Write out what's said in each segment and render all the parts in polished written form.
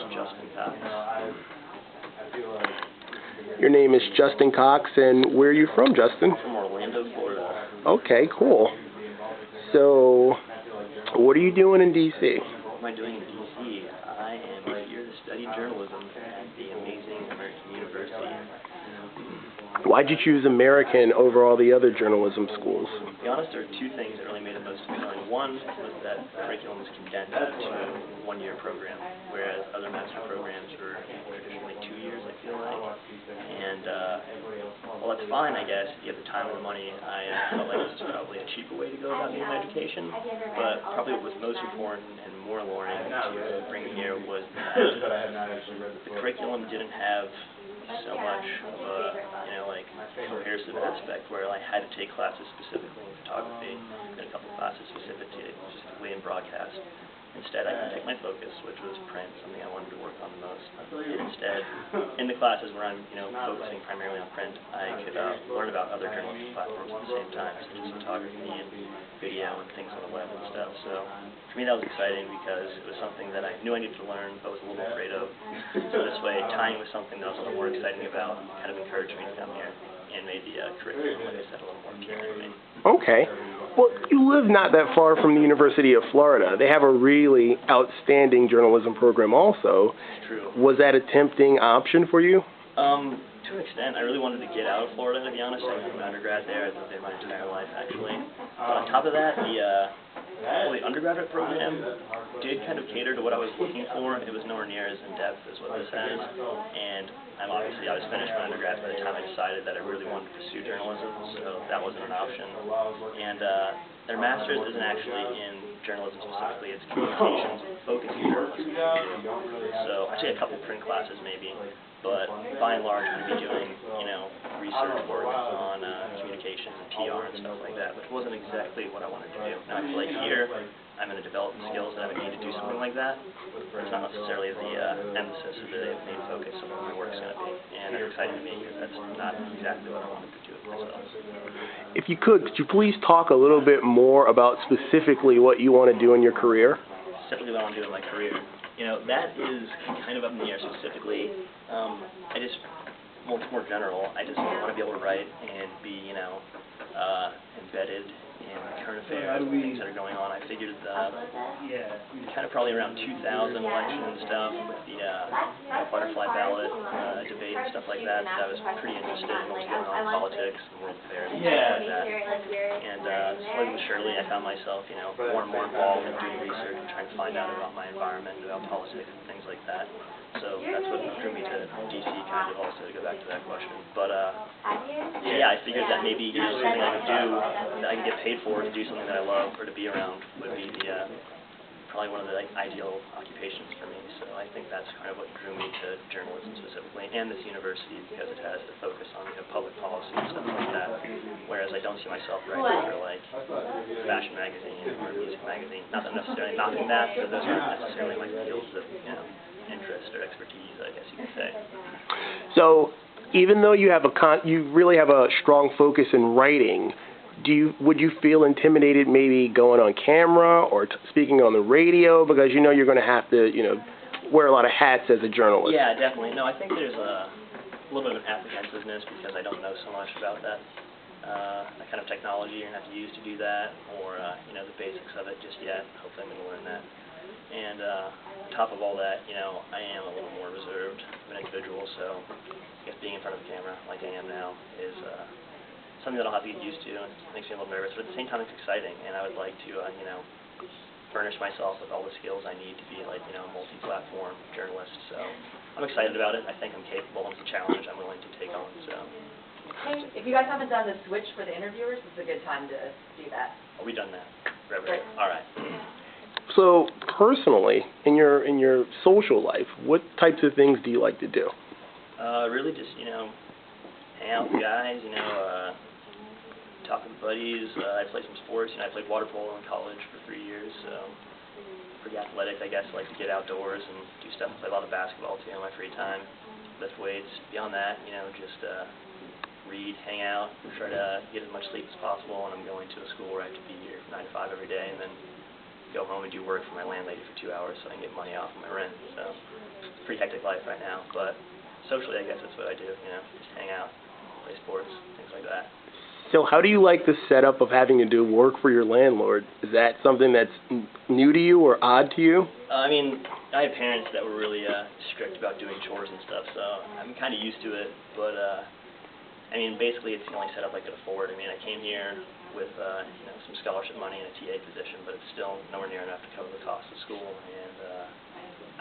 Justin Cox. Your name is Justin Cox, and where are you from, Justin? From Orlando, Florida. Okay, cool. So, what are you doing in D.C.? What am I doing in D.C.? I am here to study journalism at the amazing American University. Why'd you choose American over all the other journalism schools? To be honest, there are two things that really made it most appealing. One was that the curriculum was condensed into a one-year program, whereas other master programs were traditionally 2 years, I feel like. And, well, that's fine, I guess, if you have the time and the money. I felt like this was probably a cheaper way to go about getting an education, but probably what was most important and more alluring to bring here was that the curriculum didn't have so much of a, cohesive aspect where I had to take classes specifically in photography and a couple classes specifically in broadcast. Instead, I could pick my focus, which was print, something I wanted to work on the most. And instead, in the classes where I'm, focusing primarily on print, I could learn about other journalistic platforms at the same time, such as photography and video and things on the web and stuff. So for me, that was exciting because it was something that I knew I needed to learn, but was a little afraid of. So this way, tying with something that I was a little more exciting about kind of encouraged me to come here and made the curriculum, like I said, a little more appealing to me. Okay. Well, you live not that far from the University of Florida. They have a really outstanding journalism program also. True. Was that a tempting option for you? To an extent. I really wanted to get out of Florida, to be honest. I was an undergrad there. I lived there my entire life, actually. But on top of that, the undergraduate program did kind of cater to what I was looking for. It was nowhere near as in-depth as what this has. And I was finished my undergrad by the time I decided that I really wanted to pursue journalism, so that wasn't an option. And their master's isn't actually in journalism specifically, it's communications focused journalism. So I take a couple print classes maybe, but by and large I'm going to be doing, research work on communications and PR and stuff like that, which wasn't exactly what I wanted to do. Now I feel like here I'm going to develop the skills that I would need to do something like that, but it's not necessarily the emphasis or the main focus of what my work's going to be. And it's exciting to me because that's not exactly what I wanted to do with myself. If you could you please talk a little bit more about specifically what you want to do in your career? Specifically what I want to do in my career. That is kind of up in the air specifically. It's more general. I just want to be able to write and be, embedded in current affairs and things that are going on. I figured kind of probably around 2000 election and stuff with the butterfly ballot debate and stuff like that. I was pretty interested in what was going on in politics and world affairs and stuff like that. And slowly but surely I found myself, more and more involved in doing research and trying to find out about my environment, about politics and things like that. So that's what drew me to D.C. kind of also, to go back to that question. But I figured that maybe something I could do that I could get paid for to do something that I love or to be around would be probably one of the ideal occupations for me. So I think that's kind of what drew me to journalism specifically and this university, because it has the focus on public policy and stuff like that. Whereas I don't see myself writing for fashion magazine or music magazine. Not that I'm necessarily knocking that, but those aren't necessarily my fields of interest or expertise, I guess you could say. So, even though you have you really have a strong focus in writing, would you feel intimidated maybe going on camera or speaking on the radio, because you're going to have to wear a lot of hats as a journalist? Yeah, definitely. No, I think there's a little bit of an apprehensiveness because I don't know so much about that kind of technology you're going to have to use to do that, or the basics of it just yet. Hopefully I'm going to learn that. And on top of all that, I am a little more reserved of an individual, so I guess being in front of the camera like I am now is something that I'll have to get used to, and it makes me a little nervous, but at the same time it's exciting, and I would like to, furnish myself with all the skills I need to be a multi-platform journalist, so I'm excited about it. I think I'm capable, and it's a challenge I'm willing to take on, so. Hey, if you guys haven't done the switch for the interviewers, this is a good time to do that. Oh, we've done that. Great. All right. So, personally, in your social life, what types of things do you like to do? Really just, hang out with guys, talk with buddies. I play some sports. I played water polo in college for 3 years, so pretty athletic, I guess. I like to get outdoors and do stuff. Play a lot of basketball, too, in my free time. Lift weights. Beyond that, just read, hang out, try to get as much sleep as possible, and I'm going to a school where I have to be here from 9 to 5 every day, and then go home and do work for my landlady for 2 hours so I can get money off of my rent. So pretty hectic life right now, but socially, I guess that's what I do, you know, just hang out, play sports, things like that. So how do you like the setup of having to do work for your landlord? Is that something that's new to you or odd to you? I mean, I had parents that were really strict about doing chores and stuff, so I'm kind of used to it, but I mean, basically it's the only setup I could afford. I mean, I came here with you know, some scholarship money and a TA position, but it's still nowhere near enough to cover the cost of school, and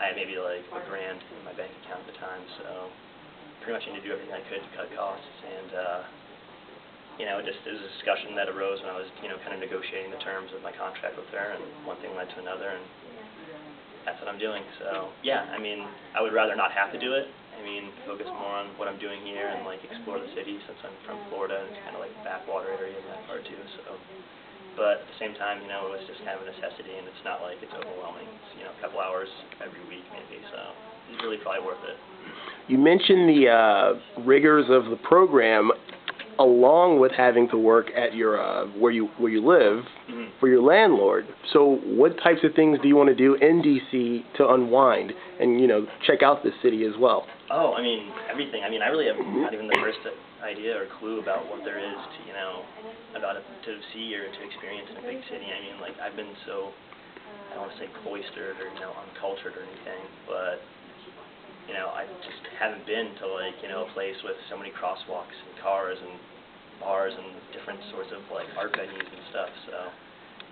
I had maybe like $1,000 in my bank account at the time, so pretty much I had to do everything I could to cut costs, and you know, it was a discussion that arose when I was, you know, kind of negotiating the terms of my contract with her, and one thing led to another, and that's what I'm doing. So, yeah, I mean, I would rather not have to do it. I mean, focus more on what I'm doing here and, like, explore the city since I'm from Florida, and it's kind of like a backwater area in that part, too, so. But at the same time, you know, it was just kind of a necessity, and it's not like it's overwhelming. It's, you know, a couple hours every week, maybe, so it's really probably worth it. You mentioned the rigors of the program, along with having to work at your where you live for your landlord. So what types of things do you want to do in DC to unwind and, you know, check out the city as well? Oh, I mean, everything. I mean, I really have not even the first idea or clue about what there is to, you know, about it, to see or to experience in a big city. I mean, like, I've been so, I don't want to say cloistered or, you know, uncultured or anything, but you know, I just haven't been to, like, you know, a place with so many crosswalks and cars and bars and different sorts of, like, art venues and stuff. So,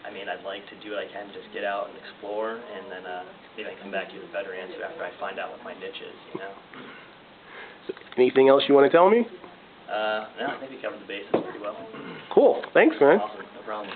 I mean, I'd like to do what I can, just get out and explore, and then maybe I can come back to you with a better answer after I find out what my niche is, you know. Anything else you want to tell me? No, I think we covered the bases pretty well. Cool. Thanks, man. Awesome. No problem.